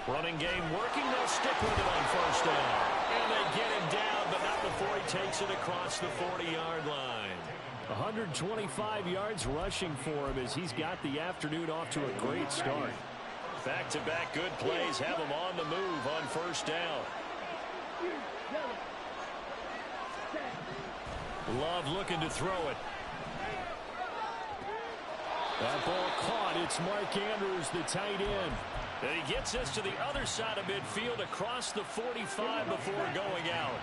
Running game working. They'll stick with it on first down. And they get him down, but not before he takes it across the 40-yard line. 125 yards rushing for him as he's got the afternoon off to a great start. Back-to-back good plays have him on the move on first down. Love looking to throw it. That ball caught. It's Mark Andrews, the tight end. And he gets this to the other side of midfield across the 45 before going out.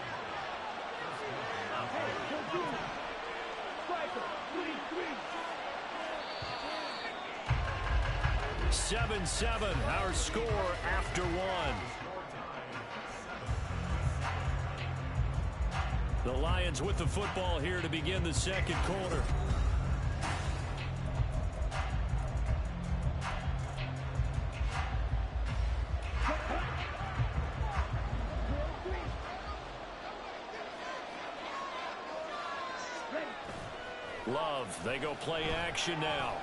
7-7, our score after one. The Lions with the football here to begin the second quarter. Love, they go play action now.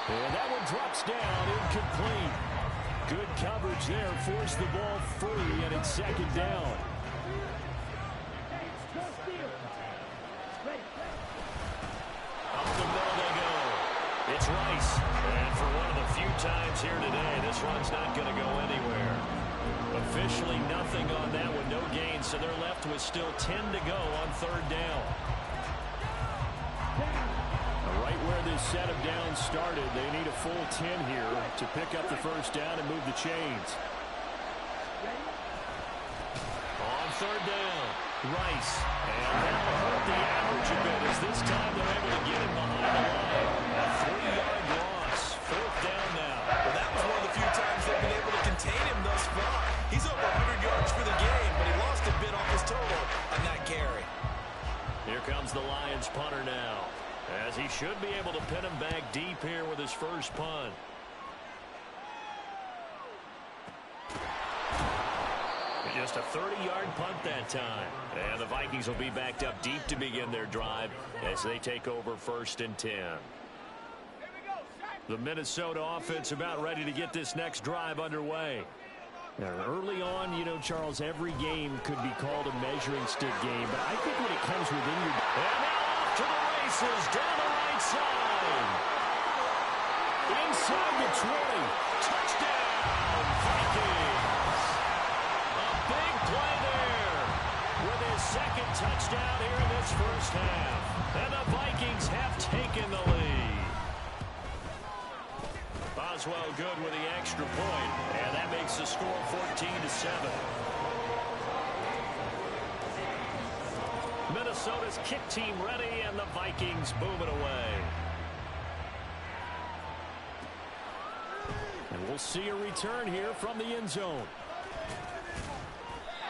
And that one drops down, incomplete. Good coverage there, forced the ball free, and it's second down. Up the middle they go. It's Rice. And for one of the few times here today, this run's not going to go anywhere. Officially nothing on that one, no gain, so they're left with still 10 to go on third down. Right where this set of downs started, they need a full 10 here to pick up the first down and move the chains. On third down, Rice. And that'll hurt the average a bit as this time they're able to get him behind the line. A 3-yard loss. Fourth down now. Well, that was one of the few times they've been able to contain him thus far. He's over 100 yards for the game, but he lost a bit off his total on that carry. Here comes the Lions punter now, as he should be able to pin him back deep here with his first punt. Just a 30-yard punt that time. And the Vikings will be backed up deep to begin their drive as they take over first and 10. The Minnesota offense about ready to get this next drive underway. Now, early on, you know, Charles, every game could be called a measuring stick game, but I think when it comes within your... And now off to the races, down the right side. Inside the 20. Touchdown, Vikings. A big play there with his second touchdown here in this first half. And the Vikings have taken the lead. Boswell good with the extra point, and that makes the score 14-7. Minnesota's kick team ready, and the Vikings boom it away. And we'll see a return here from the end zone.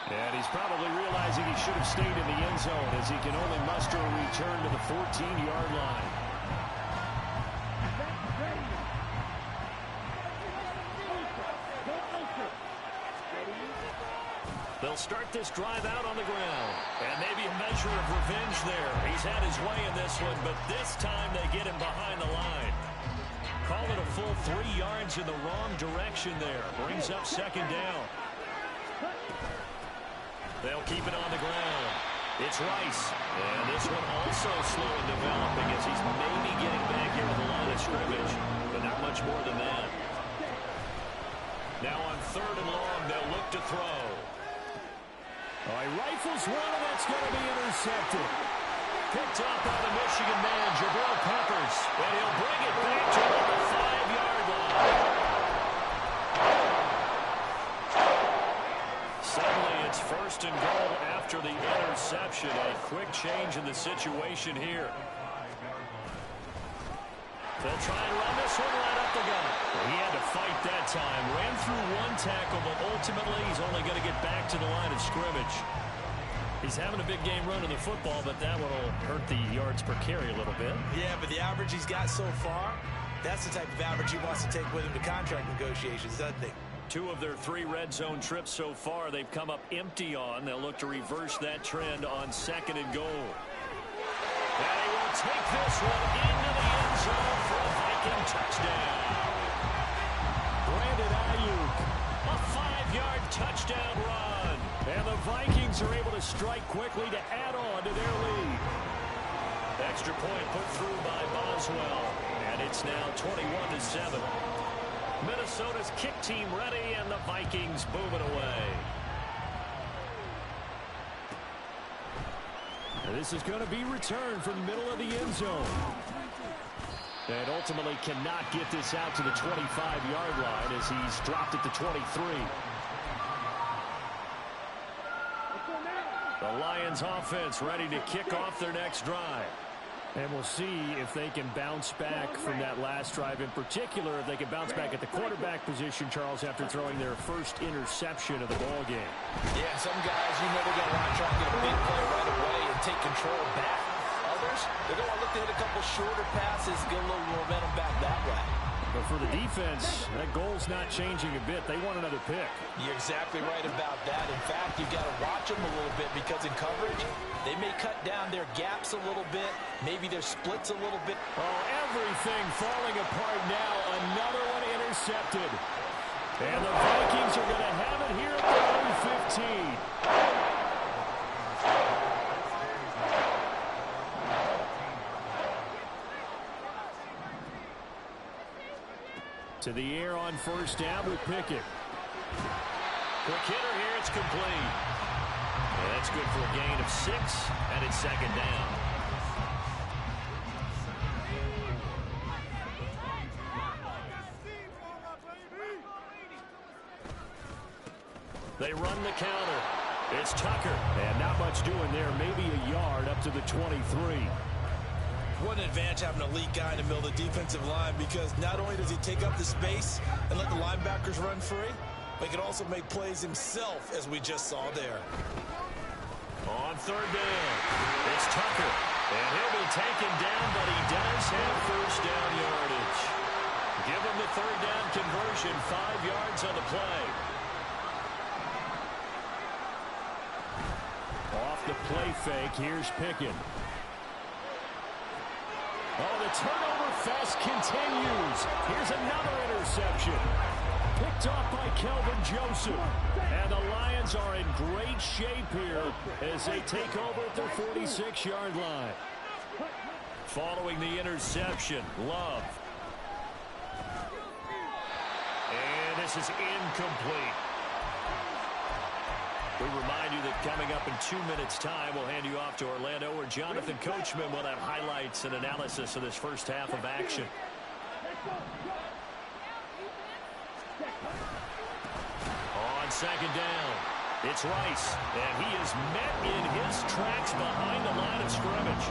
And he's probably realizing he should have stayed in the end zone as he can only muster a return to the 14-yard line. They'll start this drive out on the ground. And maybe a measure of revenge there. He's had his way in this one, but this time they get him behind the line. Call it a full 3 yards in the wrong direction there. Brings up second down. They'll keep it on the ground. It's Rice. And this one also slow in developing as he's maybe getting back here to the line of scrimmage, but not much more than that. Now on third and long, they'll look to throw. All right, rifles one, and that's going to be intercepted. Picked up by the Michigan man, Jabril Peppers. And he'll bring it back to the 5-yard line. Suddenly, it's first and goal after the interception. A quick change in the situation here. They'll try and run this one right up the gut. He had to fight that time. Ran through one tackle, but ultimately he's only going to get back to the line of scrimmage. He's having a big game running the football, but that one will hurt the yards per carry a little bit. Yeah, but the average he's got so far, that's the type of average he wants to take with him to contract negotiations, doesn't he? 2 of their 3 red zone trips so far, they've come up empty on. They'll look to reverse that trend on second and goal. And he will take this one into the end zone for a Viking touchdown. touchdown run. And the Vikings are able to strike quickly to add on to their lead. Extra point put through by Boswell. And it's now 21-7. Minnesota's kick team ready, and the Vikings boom it away. And this is going to be returned from the middle of the end zone. And ultimately cannot get this out to the 25-yard line as he's dropped at the 23. The Lions offense ready to kick off their next drive. And we'll see if they can bounce back from that last drive. In particular, if they can bounce back at the quarterback position, Charles, after throwing their first interception of the ball game. Yeah, some guys, you know they're going to want to try and get a big play right away and take control back. Others, they're going to look to hit a couple shorter passes, get a little momentum back that way. But for the defense, that goal's not changing a bit. They want another pick. You're exactly right about that. In fact, you've got to watch them a little bit because in coverage, they may cut down their gaps a little bit, maybe their splits a little bit. Oh, everything falling apart now. Another one intercepted. And the Vikings are going to have it here at their own 15. To the air on first down with Pickett. Quick hitter here, it's complete. And that's good for a gain of 6, and it's second down. They run the counter. It's Tucker. And not much doing there, maybe a yard up to the 23. What an advantage having an elite guy in the middle of the defensive line, because not only does he take up the space and let the linebackers run free, but he can also make plays himself, as we just saw there. On third down, it's Tucker. And he'll be taken down, but he does have first down yardage. Give him the third down conversion, 5 yards on the play. Off the play fake, here's Pickett. Oh, the turnover fest continues. Here's another interception. Picked off by Kelvin Joseph. And the Lions are in great shape here as they take over at their 46-yard line. Following the interception, Love. And this is incomplete. We remind you that coming up in 2 minutes' time, we'll hand you off to Orlando, where Jonathan Coachman will have highlights and analysis of this first half of action. On second down, it's Rice, and he is met in his tracks behind the line of scrimmage.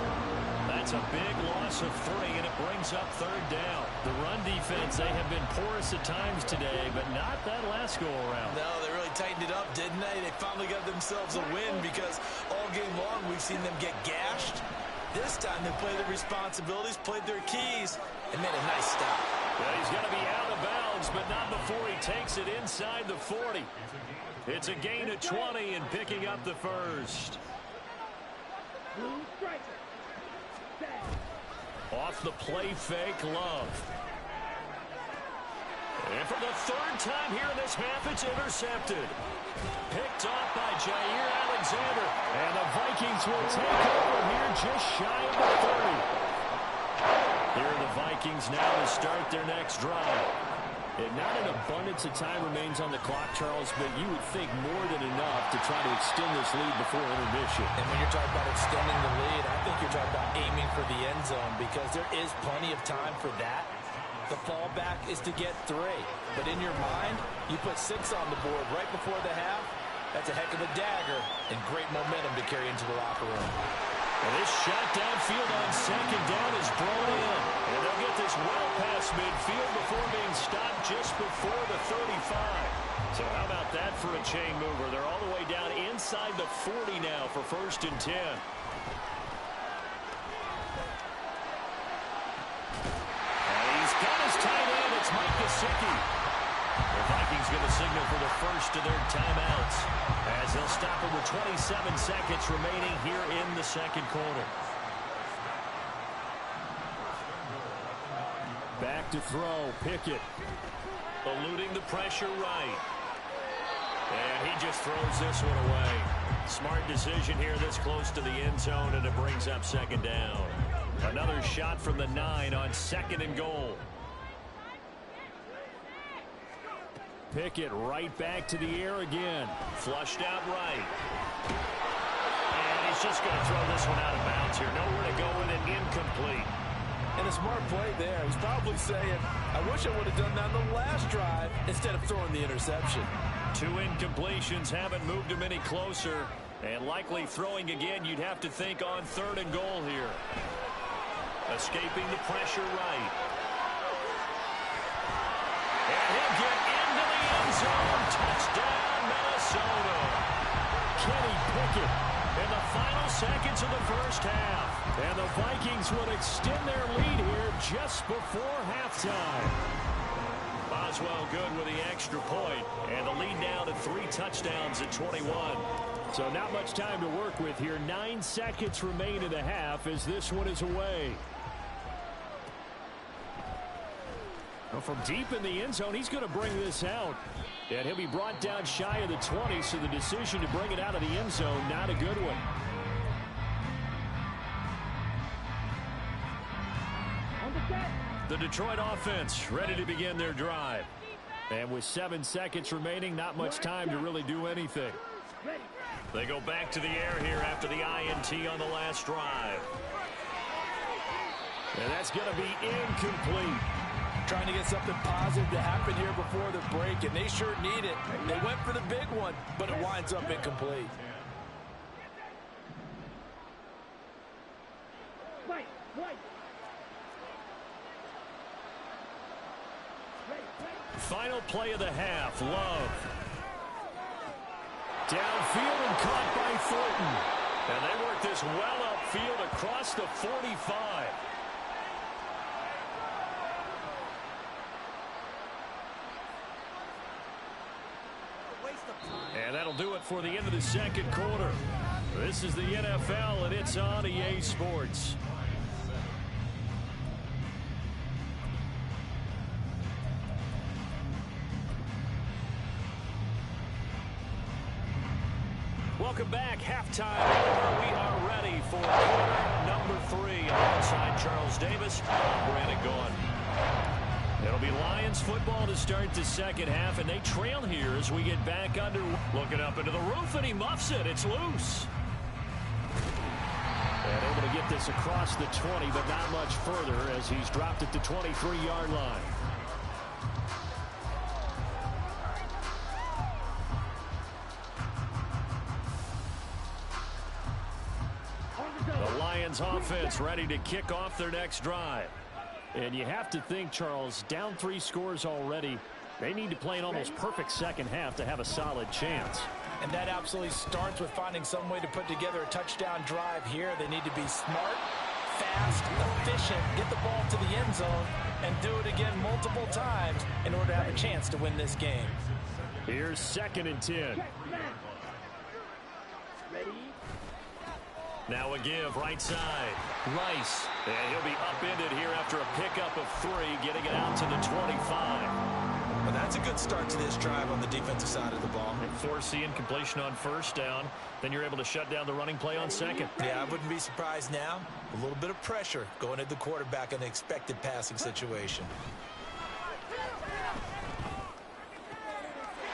That's a big loss of 3, and it brings up third down. The run defense, they have been porous at times today, but not that last go-around. No, they really tightened it up, didn't they? They finally got themselves a win, because all game long we've seen them get gashed. This time they played their responsibilities, played their keys, and made a nice stop. Well, he's going to be out of bounds, but not before he takes it inside the 40. It's a gain of 20 and picking up the first. Off the play fake, Love. And for the third time here in this half, it's intercepted. Picked off by Jair Alexander. And the Vikings will take over here just shy of the 30. Here are the Vikings now to start their next drive. And not an abundance of time remains on the clock, Charles, but you would think more than enough to try to extend this lead before intermission. And when you're talking about extending the lead, I think you're talking about aiming for the end zone, because there is plenty of time for that. The fallback is to get 3. But in your mind, you put 6 on the board right before the half. That's a heck of a dagger and great momentum to carry into the locker room. And this shot downfield on second down is thrown in. And they'll get this well past midfield before being stopped just before the 35. So how about that for a chain mover? They're all the way down inside the 40 now for first and 10. And he's got his tight end. It's Mike Gesicki. The Vikings going to signal for the first of their timeouts as they'll stop it with 27 seconds remaining here in the second quarter. Back to throw, Pickett. Eluding the pressure right. And he just throws this one away. Smart decision here this close to the end zone, and it brings up second down. Another shot from the 9 on 2nd and goal. Pickett right back to the air again. Flushed out right. And he's just going to throw this one out of bounds here. Nowhere to go with it. Incomplete. And a smart play there. He's probably saying, I wish I would have done that on the last drive instead of throwing the interception. 2 incompletions haven't moved him any closer. And likely throwing again, you'd have to think on 3rd and goal here. Escaping the pressure right. And he'll get into the end zone. Touchdown, Minnesota. Kenny Pickett in the final seconds of the first half. And the Vikings would extend their lead here just before halftime. Boswell good with the extra point, and the lead now to 3 touchdowns at 21. So not much time to work with here. 9 seconds remain in the half as this one is away. Well, from deep in the end zone, he's going to bring this out. And he'll be brought down shy of the 20, so the decision to bring it out of the end zone, not a good one. The Detroit offense ready to begin their drive. And with 7 seconds remaining, not much time to really do anything. They go back to the air here after the INT on the last drive. And that's going to be incomplete. Trying to get something positive to happen here before the break, and they sure need it. They went for the big one, but it winds up incomplete. Final play of the half, Love. Downfield and caught by Thornton. And they work this well upfield across the 45. And that'll do it for the end of the second quarter. This is the NFL, and it's on EA Sports. Welcome back. Halftime. We are ready for quarter number 3. Alongside Charles Davis, I'm Brandon Gaudin. It'll be Lions football to start the second half, and they trail here as we get back under. Looking up into the roof, and he muffs it. It's loose. And able to get this across the 20, but not much further as he's dropped at the 23-yard line. The Lions offense ready to kick off their next drive. And you have to think, Charles, down 3 scores already. They need to play an almost perfect second half to have a solid chance. And that absolutely starts with finding some way to put together a touchdown drive here. They need to be smart, fast, efficient, get the ball to the end zone, and do it again multiple times in order to have a chance to win this game. Here's 2nd and 10. Now a give, right side. Rice. And he'll be upended here after a pickup of 3, getting it out to the 25. Well, that's a good start to this drive on the defensive side of the ball. And force the incompletion on first down. Then you're able to shut down the running play on second. Yeah, I wouldn't be surprised now. A little bit of pressure going at the quarterback in an expected passing situation.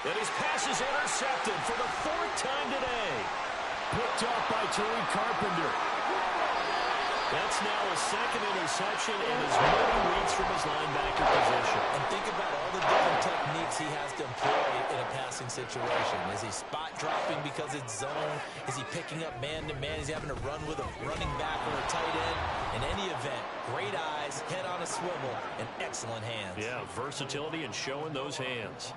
And his pass is intercepted for the 4th time today. Picked up by Tariq Carpenter. That's now a 2nd interception and as many reads from his linebacker position. And think about all the different techniques he has to employ in a passing situation. Is he spot dropping because it's zone? Is he picking up man-to-man? Is he having to run with a running back or a tight end? In any event, great eyes, head on a swivel, and excellent hands. Yeah, versatility and showing those hands.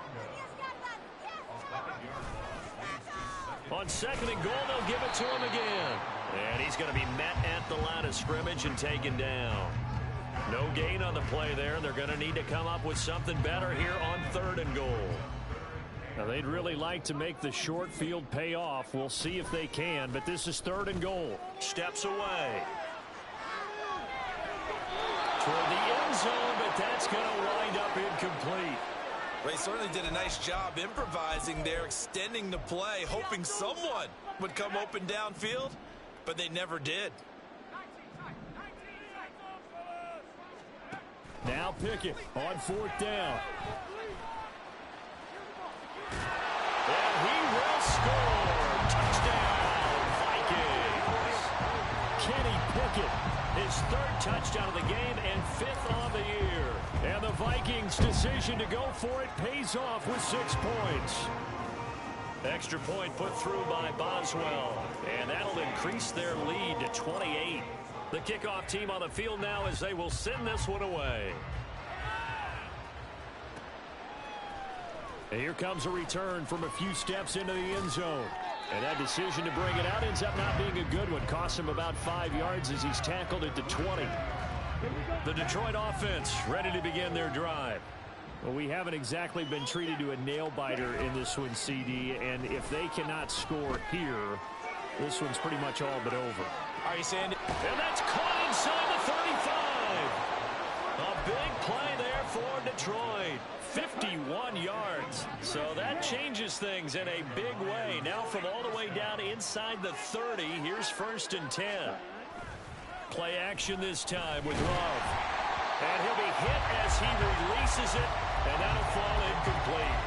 On 2nd and goal, they'll give it to him again. And he's going to be met at the line of scrimmage and taken down. No gain on the play there. They're going to need to come up with something better here on 3rd and goal. Now, they'd really like to make the short field pay off. We'll see if they can, but this is 3rd and goal. Steps away. Toward the end zone, but that's going to wind up incomplete. They certainly did a nice job improvising there, extending the play, hoping someone would come open downfield, but they never did. Now Pickett on 4th down. And he will score. Touchdown, Vikings. Kenny Pickett, his 3rd touchdown of the game and 5th on the year. And the Vikings' decision to go for it pays off with 6 points. Extra point put through by Boswell. And that'll increase their lead to 28. The kickoff team on the field now as they will send this one away. And here comes a return from a few steps into the end zone. And that decision to bring it out ends up not being a good one. Costs him about 5 yards as he's tackled at the 20. The Detroit offense ready to begin their drive. Well, we haven't exactly been treated to a nail-biter in this one, CD. And if they cannot score here, this one's pretty much all but over. Are you saying? And that's caught inside the 35. A big play there for Detroit. 51 yards. So that changes things in a big way. Now from all the way down inside the 30, here's 1st and 10. Play action this time with Love. And he'll be hit as he releases it, and that'll fall incomplete.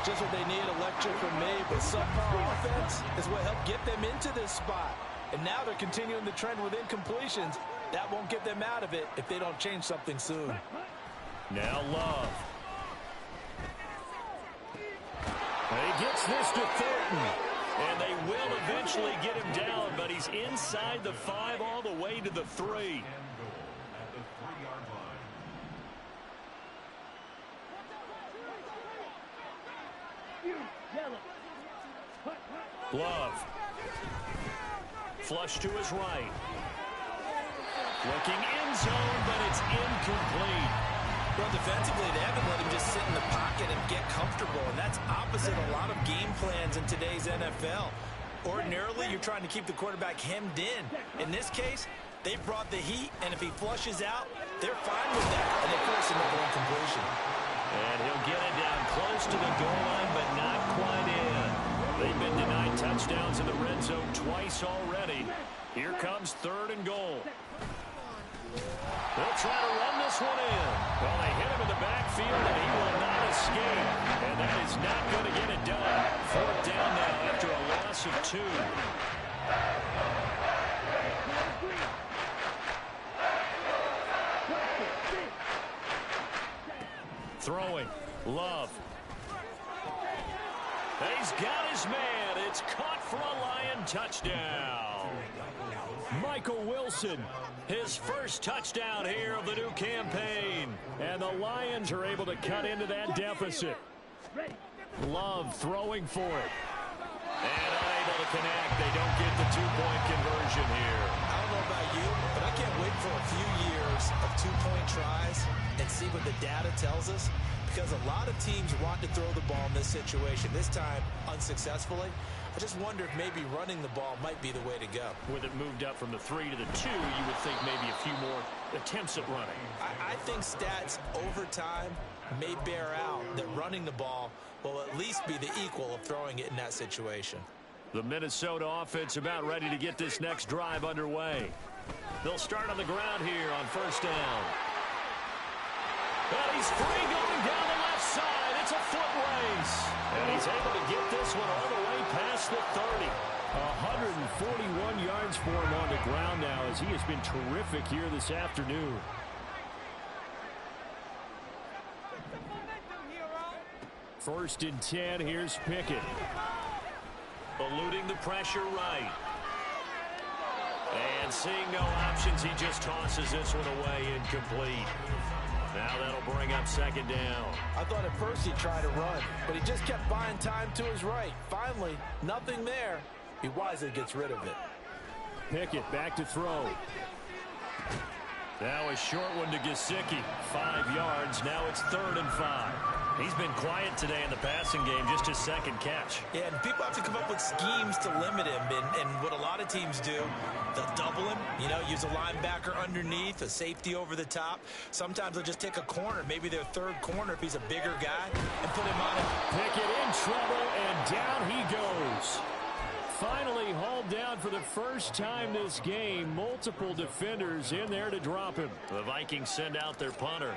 Just what they need, electric from me, but subpar offense is what helped get them into this spot. And now they're continuing the trend with incompletions. That won't get them out of it if they don't change something soon. Now Love. And he gets this to Thornton. And they will eventually get him down, but he's inside the 5 all the way to the 3. Love. Flush to his right. Looking end zone, but it's incomplete. Well, defensively, they haven't let him just sit in the pocket and get comfortable, and that's opposite a lot of game plans in today's NFL. Ordinarily, you're trying to keep the quarterback hemmed in. In this case, they brought the heat, and if he flushes out, they're fine with that, and they force another incompletion. And he'll get it down close to the goal line, but not quite in. They've been denied touchdowns in the red zone twice already. Here comes 3rd and goal. They'll try to run this one in. Well, they hit him in the backfield, and he will not escape. And that is not going to get it done. 4th down now after a loss of 2. Throwing. Love. He's got his man. It's caught for a Lion touchdown. Michael Wilson, his 1st touchdown here of the new campaign. And the Lions are able to cut into that deficit. Love throwing for it. And unable to connect. They don't get the 2-point conversion here. I don't know about you, but I can't wait for a few years of 2-point tries and see what the data tells us. Because a lot of teams want to throw the ball in this situation. This time, unsuccessfully. I just wonder if maybe running the ball might be the way to go. With it moved up from the 3 to the 2, you would think maybe a few more attempts at running. I think stats over time may bear out that running the ball will at least be the equal of throwing it in that situation. The Minnesota offense about ready to get this next drive underway. They'll start on the ground here on 1st down. But he's free going down the left side. It's a foot race. And he's able to get this one all the way past the 30. 141 yards for him on the ground now as he has been terrific here this afternoon. First and 10, here's Pickett. Eluding the pressure right. And seeing no options, he just tosses this one away incomplete. Now that'll bring up 2nd down. I thought at first he'd try to run, but he just kept buying time to his right. Finally, nothing there. He wisely gets rid of it. Pickett back to throw. Now a short one to Gesicki. 5 yards. Now it's 3rd and 5. He's been quiet today in the passing game, just his second catch. Yeah, and people have to come up with schemes to limit him. And what a lot of teams do, they'll double him, use a linebacker underneath, a safety over the top. Sometimes they'll just take a corner, maybe their third corner if he's a bigger guy, and put him on him. Pickett in trouble, and down he goes. Finally hauled down for the first time this game. Multiple defenders in there to drop him. The Vikings send out their punter.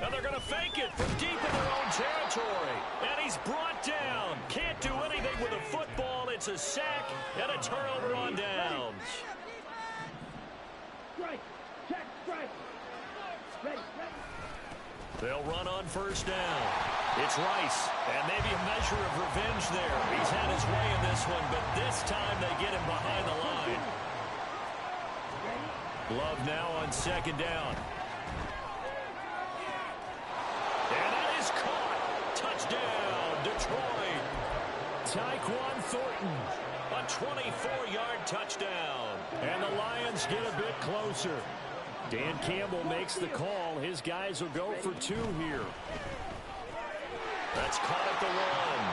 And they're going to fake it from deep in their own territory. And he's brought down. Can't do anything with a football. It's a sack and a turnover on downs. They'll run on first down. It's Rice, and maybe a measure of revenge there. He's had his way in this one, but this time they get him behind the line. Love now on second down. And that is caught. Touchdown, Detroit. Tyquan Thornton, a 24-yard touchdown. And the Lions get a bit closer. Dan Campbell makes the call. His guys will go for two here. That's caught at the one.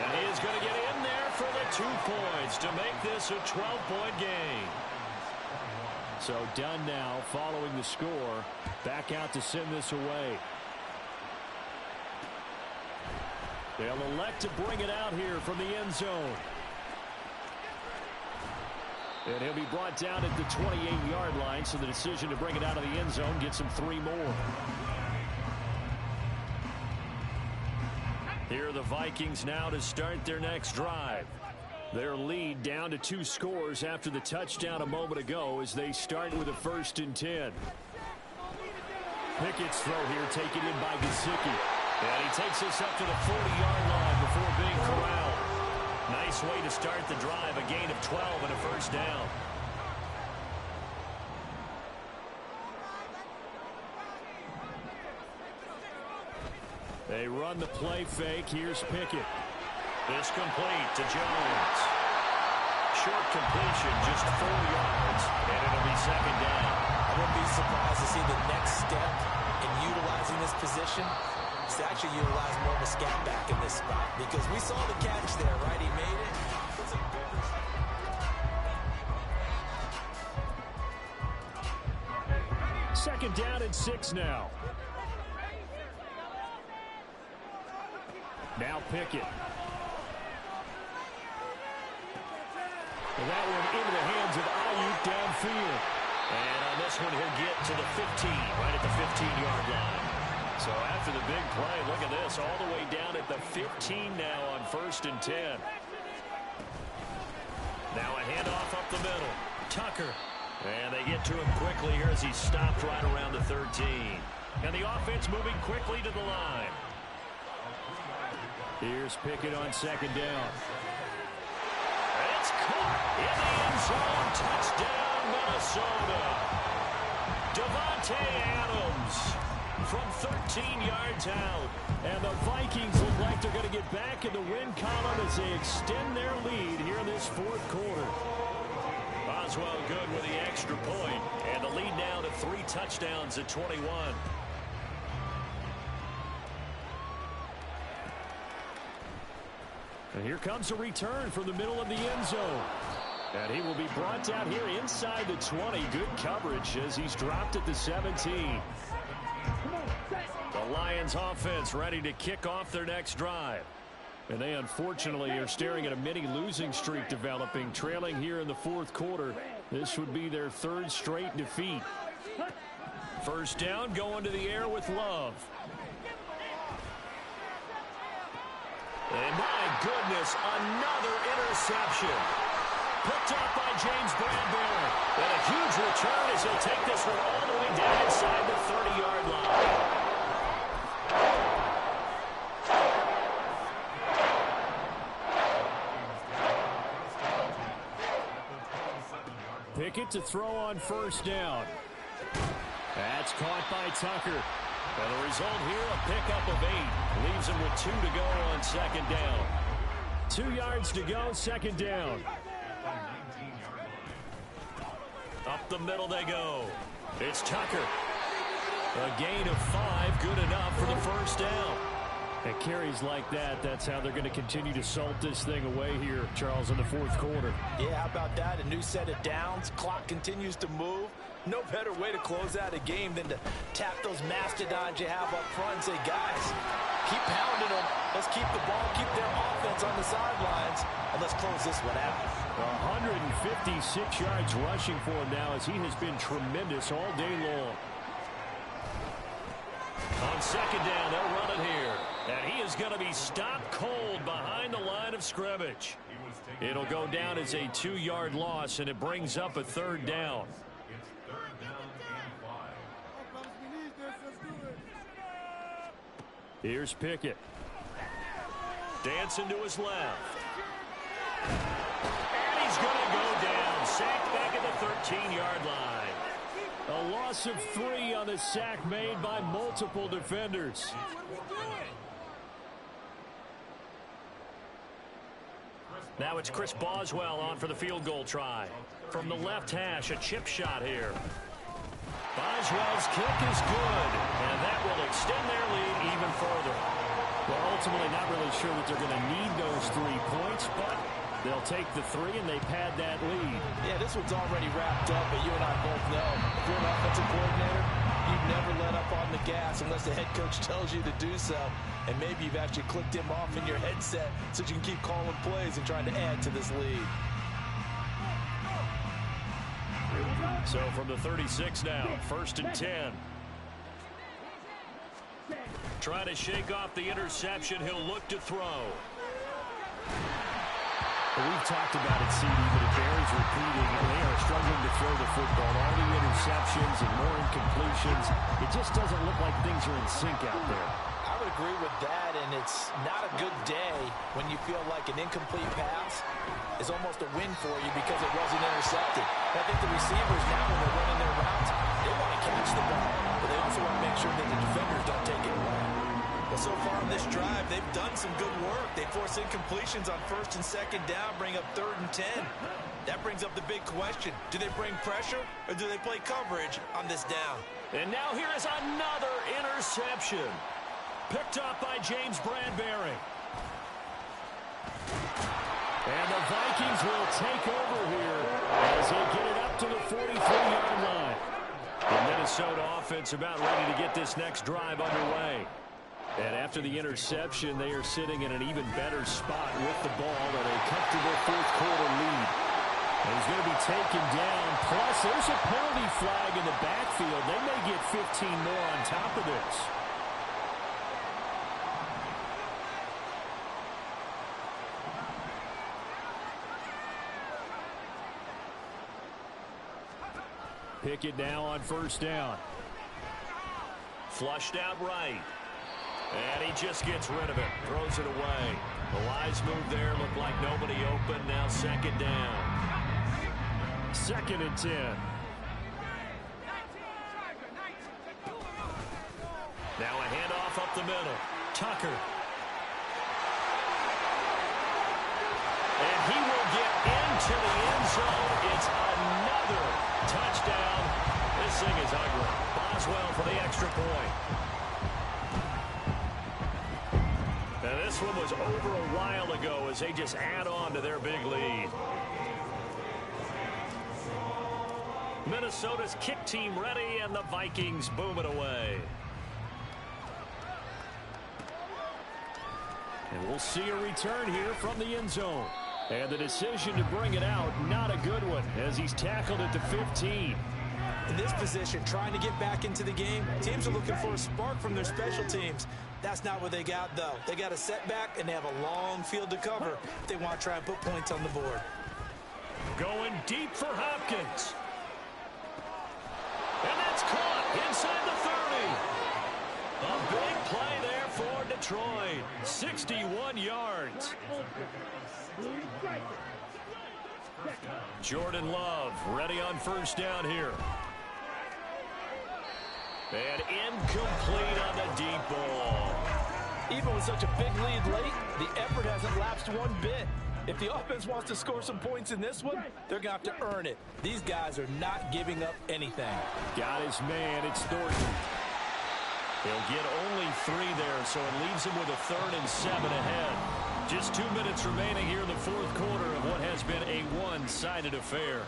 And he is going to get in there for the 2 points to make this a 12-point game. So done now following the score. Back out to send this away. They'll elect to bring it out here from the end zone. And he'll be brought down at the 28-yard line, so the decision to bring it out of the end zone gets him 3 more. Here are the Vikings now to start their next drive. Their lead down to 2 scores after the touchdown a moment ago as they start with a 1st and 10. Pickett's throw here taken in by Gesicki. And he takes us up to the 40-yard line before being corralled. Nice way to start the drive, a gain of 12 and a 1st down. They run the play fake. Here's Pickett. This complete to Jones. Short completion, just 4 yards, and it'll be 2nd down. I wouldn't be surprised to see the next step in utilizing this position. To actually utilize more of a scat back in this spot, because we saw the catch there, right? He made it. 2nd down and 6 now. Now Pickett. And that one into the hands of Ayuk downfield. And on this one, he'll get to the 15, right at the 15-yard line. So after the big play, look at this, all the way down at the 15 now on 1st and 10. Now a handoff up the middle. Tucker. And they get to him quickly here as he stopped right around the 13. And the offense moving quickly to the line. Here's Pickett on 2nd down. It's caught in the end zone. Touchdown, Minnesota. Devontae Adams from 13 yards out. And the Vikings look like they're going to get back in the win column as they extend their lead here in this 4th quarter. Boswell good with the extra point. And the lead now to 3 touchdowns at 21. And here comes a return from the middle of the end zone. And he will be brought down here inside the 20. Good coverage as he's dropped at the 17. The Lions offense ready to kick off their next drive. And they unfortunately are staring at a mini losing streak developing, trailing here in the 4th quarter. This would be their 3rd straight defeat. 1st down, going to the air with Love. And my goodness, another interception. Picked up by James Bradbury. And a huge return as he'll take this one all the way down inside the 30-yard line. Pickett to throw on 1st down. That's caught by Tucker. And the result here, a pickup of 8. Leaves him with 2 to go on 2nd down. 2 yards to go, 2nd down. Up the middle they go. It's Tucker. A gain of 5, good enough for the first down. And carries like that, that's how they're going to continue to salt this thing away here, Charles, in the fourth quarter. Yeah, how about that? A new set of downs. Clock continues to move. No better way to close out a game than to tap those mastodons you have up front and say, guys, keep pounding them. Let's keep the ball, keep their offense on the sidelines, and let's close this one out. 156 yards rushing for him now as he has been tremendous all day long. On second down, they'll run it here. And he is going to be stopped cold behind the line of scrimmage. It'll go down as a 2-yard loss, and it brings up a third down. Here's Pickett. Dancing to his left. And he's going to go down. Sacked back at the 13-yard line. A loss of 3 on the sack made by multiple defenders. Now it's Chris Boswell on for the field goal try. From the left hash, a chip shot here. Boswell's kick is good, and that will extend their lead even further. Well, ultimately not really sure that they're going to need those 3 points, but they'll take the 3 and they pad that lead. Yeah, this one's already wrapped up, but you and I both know if you're an offensive coordinator, you'd never let up on the gas unless the head coach tells you to do so. And maybe you've actually clicked him off in your headset so you can keep calling plays and trying to add to this lead. So from the 36 now, 1st and 10. Trying to shake off the interception. He'll look to throw. We've talked about it, CD, but it bears repeating. They are struggling to throw the football. All the interceptions and more incompletions. It just doesn't look like things are in sync out there. I would agree with that, and it's not a good day when you feel like an incomplete pass is almost a win for you because it wasn't intercepted. I think the receivers now, when they're running their routes, they want to catch the ball, but they also want to make sure that the defenders don't take it away. Well, so far on this drive, they've done some good work. They force incompletions on 1st and 2nd down, bring up 3rd and 10. That brings up the big question. Do they bring pressure, or do they play coverage on this down? And now here is another interception. Picked up by James Bradbury. And the Vikings will take over here as they get it up to the 43-yard line. The Minnesota offense about ready to get this next drive underway. And after the interception, they are sitting in an even better spot with the ball at a comfortable fourth-quarter lead. And he's going to be taken down. Plus, there's a penalty flag in the backfield. They may get 15 more on top of this. Pickett now on 1st down. Flushed out right. And he just gets rid of it. Throws it away. The wise move there. Looked like nobody open. Now 2nd down. 2nd and 10. Now a handoff up the middle. Tucker. And he will get into the end zone. It's another touchdown. This thing is ugly. Boswell for the extra point. Now this one was over a while ago as they just add on to their big lead. Minnesota's kick team ready, and the Vikings boom it away. And we'll see a return here from the end zone. And the decision to bring it out, not a good one, as he's tackled at the 15. In this position, trying to get back into the game, teams are looking for a spark from their special teams. That's not what they got, though. They got a setback, and they have a long field to cover if they want to try and put points on the board. Going deep for Hopkins. And that's caught inside the 30. A big play there for Detroit. 61 yards. Jordan Love ready on 1st down here. And incomplete on the deep ball. Even with such a big lead late, the effort hasn't lapsed one bit. If the offense wants to score some points in this one, they're going to have to earn it. These guys are not giving up anything. Got his man. It's Thornton. He'll get only 3 there, so it leaves him with a 3rd and 7 ahead. Just 2 minutes remaining here in the 4th quarter of what has been a one-sided affair.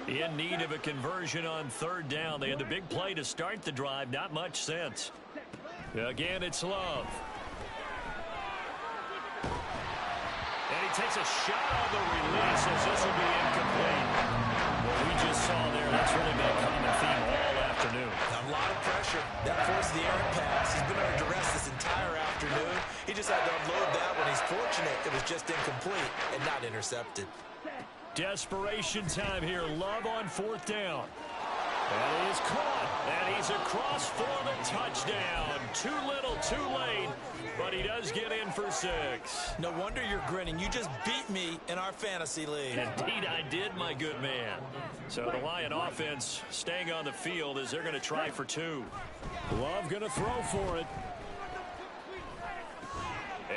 In need of a conversion on 3rd down. They had the big play to start the drive. Not much sense. Again, it's Love. And he takes a shot on the release as this will be incomplete. What we just saw there, that's really been a common theme all afternoon. A lot of pressure. That forced the errant pass. He's been under duress this entire afternoon. He just had to unload that when he's fortunate it was just incomplete and not intercepted. Desperation time here. Love on 4th down. And he is caught. And he's across for the touchdown. Too little, too late. But he does get in for 6. No wonder you're grinning. You just beat me in our fantasy league. Indeed I did, my good man. So the Lion offense staying on the field as they're going to try for 2. Love going to throw for it.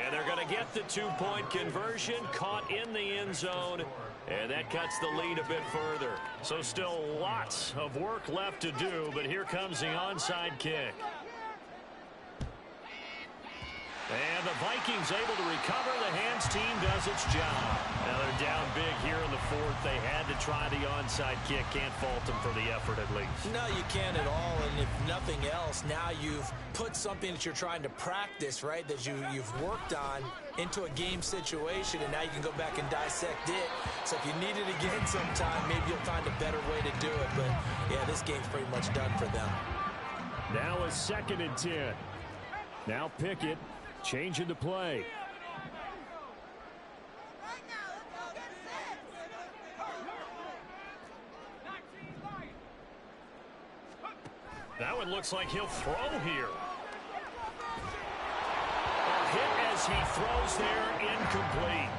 And they're going to get the 2-point conversion. Caught in the end zone. And that cuts the lead a bit further. So still lots of work left to do, but here comes the onside kick. And the Vikings able to recover. The hands team does its job. Now they're down big here in the 4th. They had to try the onside kick. Can't fault them for the effort at least. No, you can't at all. And if nothing else, now you've put something that you're trying to practice, right, that you've worked on into a game situation, and now you can go back and dissect it. So if you need it again sometime, maybe you'll find a better way to do it. But, yeah, this game's pretty much done for them. Now a 2nd and 10. Now Pickett. Changing the play. That one looks like he'll throw here. A hit as he throws there, incomplete.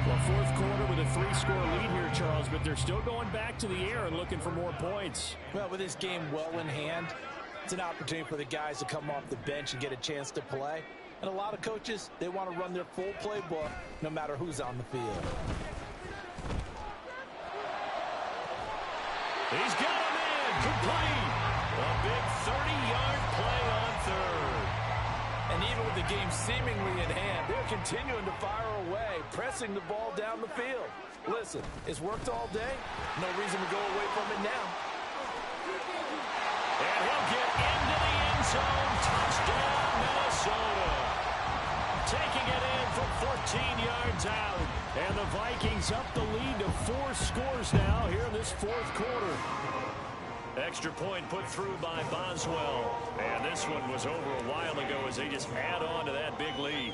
Well, 4th quarter with a 3-score lead here, Charles, but they're still going back to the air and looking for more points. Well, with this game well in hand, it's an opportunity for the guys to come off the bench and get a chance to play. And a lot of coaches, they want to run their full playbook no matter who's on the field. He's got him in. Complete. A big 30-yard play on 3rd. And even with the game seemingly in hand, they're continuing to fire away, pressing the ball down the field. Listen, it's worked all day. No reason to go away from it now. And he'll get into the end zone. Touchdown, Minnesota. Taking it in from 14 yards out. And the Vikings up the lead to 4 scores now here in this 4th quarter. Extra point put through by Boswell. And this one was over a while ago as they just add on to that big lead.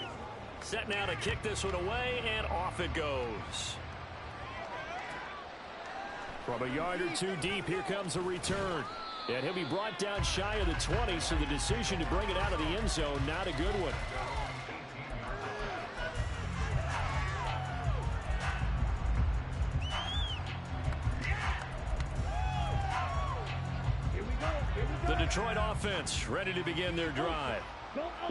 Set now to kick this one away, and off it goes. From a yard or 2 deep, here comes a return. And he'll be brought down shy of the 20, so the decision to bring it out of the end zone, not a good one. The Detroit offense ready to begin their drive.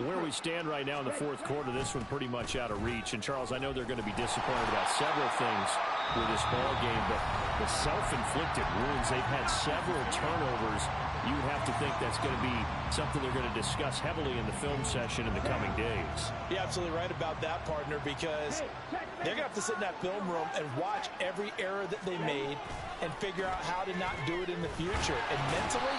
Where we stand right now in the 4th quarter, this one pretty much out of reach. And, Charles, I know they're going to be disappointed about several things with this ball game, but the self-inflicted wounds, they've had several turnovers. You have to think that's going to be something they're going to discuss heavily in the film session in the coming days. You're absolutely right about that, partner, because they're going to have to sit in that film room and watch every error that they made and figure out how to not do it in the future. And mentally,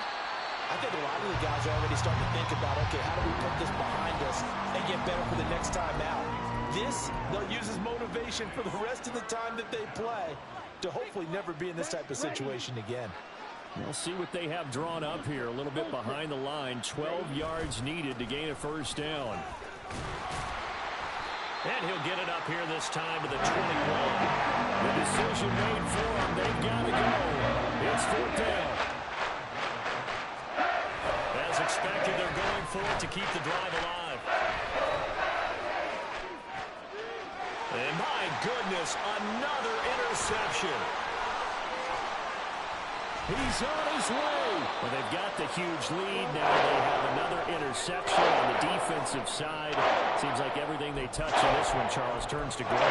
I think a lot of the guys are already starting to think about, okay, how do we put this behind us and get better for the next time out? This, they'll use as motivation for the rest of the time that they play to hopefully never be in this type of situation again. We'll see what they have drawn up here. A little bit behind the line. 12 yards needed to gain a 1st down. And he'll get it up here this time to the 21. The decision made for him. They've got to go. It's 4th down. As expected, they're going for it to keep the drive alive. And my goodness, another interception. He's on his way. Well, they've got the huge lead. Now they have another interception on the defensive side. Seems like everything they touch in this one, Charles, turns to gold.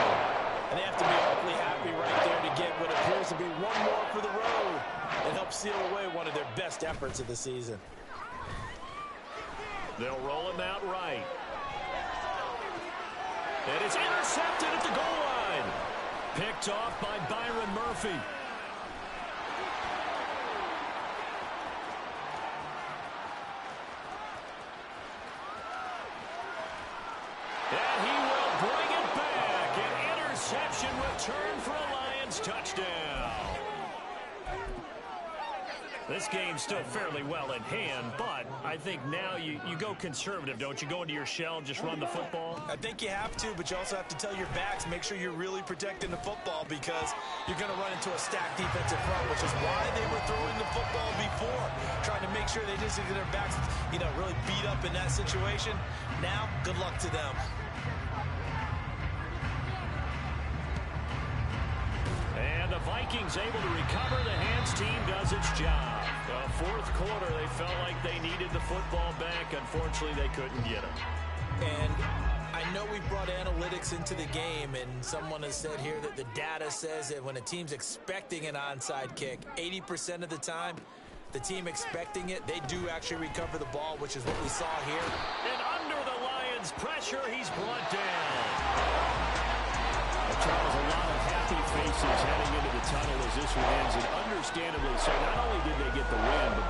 And they have to be awfully happy right there to get what appears to be one more for the road and help seal away one of their best efforts of the season. They'll roll him out right. And it's intercepted at the goal line. Picked off by Byron Murphy. And he will bring it back. An interception return for a Lions touchdown. This game's still fairly well in hand, but I think now you go conservative, don't you? Go into your shell and just run the football? I think you have to, but you also have to tell your backs, make sure you're really protecting the football because you're going to run into a stacked defensive front, which is why they were throwing the football before, trying to make sure they just get their backs, really beat up in that situation. Now, good luck to them. And the Vikings able to recover. The hands team does its job. Fourth quarter, they felt like they needed the football back. Unfortunately, they couldn't get it. And I know we brought analytics into the game, and someone has said here that the data says that when a team's expecting an onside kick, 80% of the time, the team expecting it, they do actually recover the ball, which is what we saw here. And under the Lions' pressure, he's brought down. Charles, a lot of happy faces heading into the tunnel as this one ends, and understandably so. Not only did they get the win, but